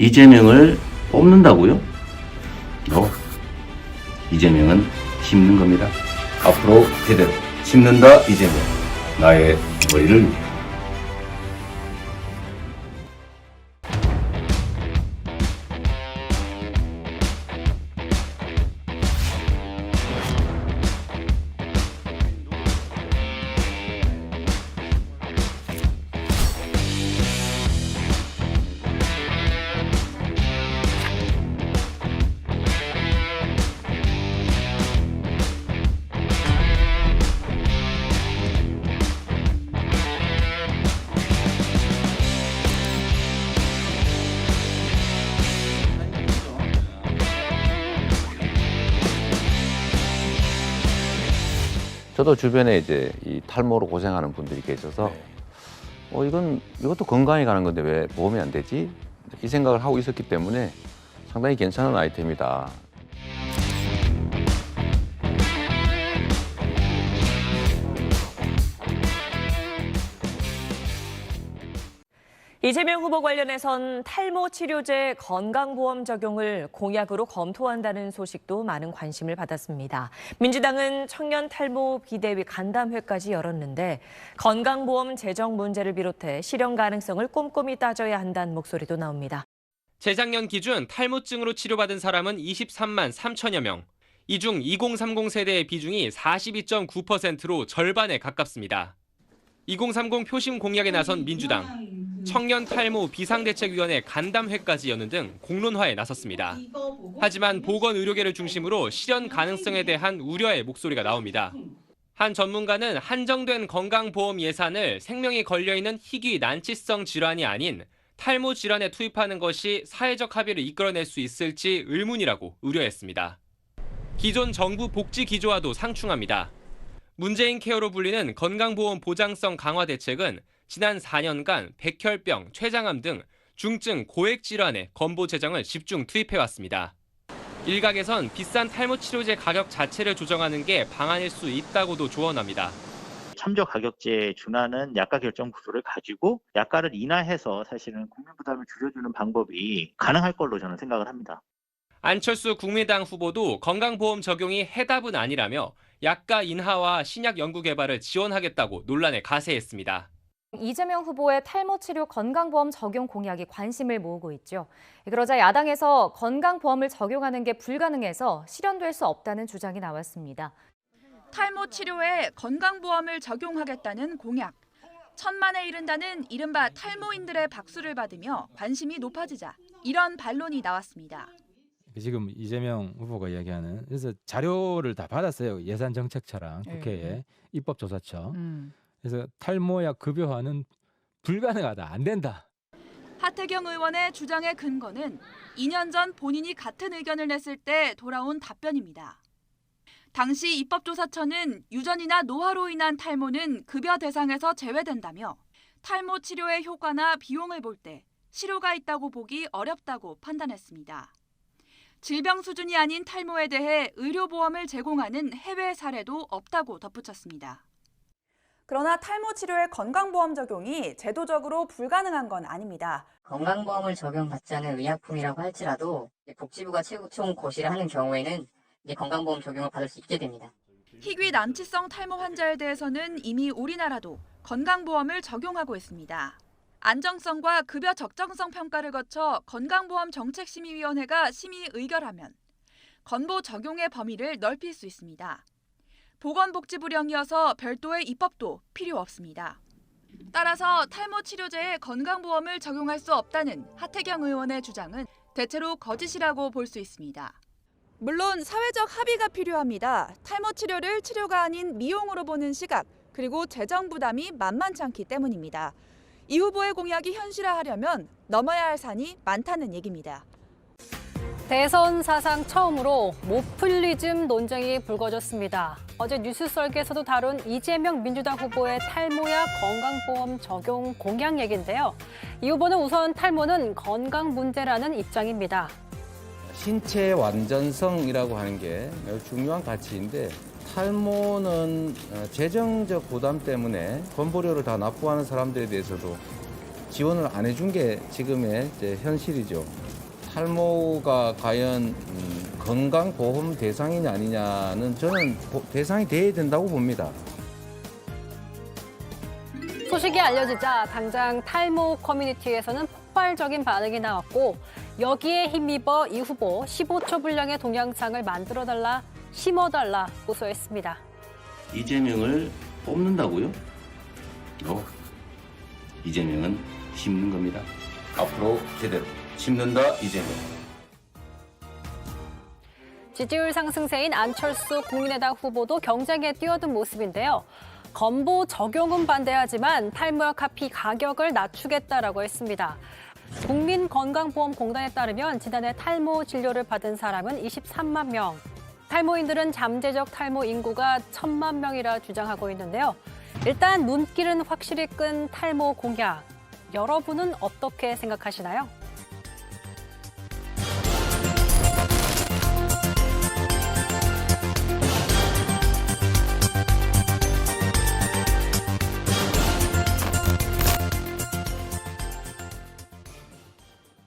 이재명을 뽑는다고요? 이재명은 심는 겁니다. 앞으로 제대로 심는다 이재명. 나의 머리를 위해. 저도 주변에 이제 이 탈모로 고생하는 분들이 계셔서 이것도 건강에 가는 건데 왜 보험이 안 되지? 이 생각을 하고 있었기 때문에 상당히 괜찮은 아이템이다. 이재명 후보 관련해선 탈모 치료제 건강보험 적용을 공약으로 검토한다는 소식도 많은 관심을 받았습니다. 민주당은 청년 탈모 비대위 간담회까지 열었는데 건강보험 재정 문제를 비롯해 실현 가능성을 꼼꼼히 따져야 한다는 목소리도 나옵니다. 재작년 기준 탈모증으로 치료받은 사람은 23만 3천여 명. 이 중 2030 세대의 비중이 42.9%로 절반에 가깝습니다. 2030 표심 공약에 나선 민주당. 청년 탈모 비상대책위원회 간담회까지 여는 등 공론화에 나섰습니다. 하지만 보건의료계를 중심으로 실현 가능성에 대한 우려의 목소리가 나옵니다. 한 전문가는 한정된 건강보험 예산을 생명이 걸려있는 희귀 난치성 질환이 아닌 탈모 질환에 투입하는 것이 사회적 합의를 이끌어낼 수 있을지 의문이라고 우려했습니다. 기존 정부 복지 기조와도 상충합니다. 문재인 케어로 불리는 건강보험 보장성 강화 대책은 지난 4년간 백혈병, 췌장암 등 중증 고액 질환에 건보 재정을 집중 투입해왔습니다. 일각에선 비싼 탈모 치료제 가격 자체를 조정하는 게 방안일 수 있다고도 조언합니다. 참조 가격제에 준하는 약가 결정 구조를 가지고 약가를 인하해서 사실은 국민 부담을 줄여주는 방법이 가능할 걸로 저는 생각을 합니다. 안철수 국민의당 후보도 건강보험 적용이 해답은 아니라며 약가 인하와 신약 연구 개발을 지원하겠다고 논란에 가세했습니다. 이재명 후보의 탈모 치료 건강보험 적용 공약이 관심을 모으고 있죠. 그러자 야당에서 건강보험을 적용하는 게 불가능해서 실현될 수 없다는 주장이 나왔습니다. 탈모 치료에 건강보험을 적용하겠다는 공약. 천만에 이른다는 이른바 탈모인들의 박수를 받으며 관심이 높아지자 이런 반론이 나왔습니다. 지금 이재명 후보가 이야기하는 그래서 자료를 다 받았어요. 예산정책처랑 국회에 입법조사처. 그래서 탈모약 급여화는 불가능하다. 안 된다. 하태경 의원의 주장의 근거는 2년 전 본인이 같은 의견을 냈을 때 돌아온 답변입니다. 당시 입법조사처는 유전이나 노화로 인한 탈모는 급여 대상에서 제외된다며 탈모 치료의 효과나 비용을 볼 때 실효가 있다고 보기 어렵다고 판단했습니다. 질병 수준이 아닌 탈모에 대해 의료보험을 제공하는 해외 사례도 없다고 덧붙였습니다. 그러나 탈모 치료의 건강보험 적용이 제도적으로 불가능한 건 아닙니다. 건강보험을 적용받지 않은 의약품이라고 할지라도 복지부가 최종 고시를 하는 경우에는 건강보험 적용을 받을 수 있게 됩니다. 희귀 난치성 탈모 환자에 대해서는 이미 우리나라도 건강보험을 적용하고 있습니다. 안정성과 급여 적정성 평가를 거쳐 건강보험정책심의위원회가 심의 의결하면 건보 적용의 범위를 넓힐 수 있습니다. 보건복지부령이어서 별도의 입법도 필요 없습니다. 따라서 탈모 치료제에 건강보험을 적용할 수 없다는 하태경 의원의 주장은 대체로 거짓이라고 볼 수 있습니다. 물론 사회적 합의가 필요합니다. 탈모 치료를 치료가 아닌 미용으로 보는 시각, 그리고 재정 부담이 만만치 않기 때문입니다. 이 후보의 공약이 현실화하려면 넘어야 할 산이 많다는 얘기입니다. 대선 사상 처음으로 모플리즘 논쟁이 불거졌습니다. 어제 뉴스 썰기에서도 다룬 이재명 민주당 후보의 탈모약 건강보험 적용 공약 얘기인데요. 이 후보는 우선 탈모는 건강 문제라는 입장입니다. 신체 완전성이라고 하는 게 매우 중요한 가치인데 탈모는 재정적 부담 때문에 건보료를 다 납부하는 사람들에 대해서도 지원을 안 해준 게 지금의 현실이죠. 탈모가 과연 건강보험 대상이냐 아니냐는 저는 대상이 돼야 된다고 봅니다. 소식이 알려지자 당장 탈모 커뮤니티에서는 폭발적인 반응이 나왔고 여기에 힘입어 이 후보 15초 분량의 동영상을 만들어달라, 심어달라 고소했습니다. 이재명을 뽑는다고요? 이재명은 심는 겁니다. 앞으로 제대로 심는다 이재명. 지지율 상승세인 안철수 국민의당 후보도 경쟁에 뛰어든 모습인데요. 건보 적용은 반대하지만 탈모약 합의 가격을 낮추겠다라고 했습니다. 국민건강보험공단에 따르면 지난해 탈모 진료를 받은 사람은 23만 명. 탈모인들은 잠재적 탈모 인구가 1,000만 명이라 주장하고 있는데요. 일단 눈길은 확실히 끈 탈모 공약. 여러분은 어떻게 생각하시나요?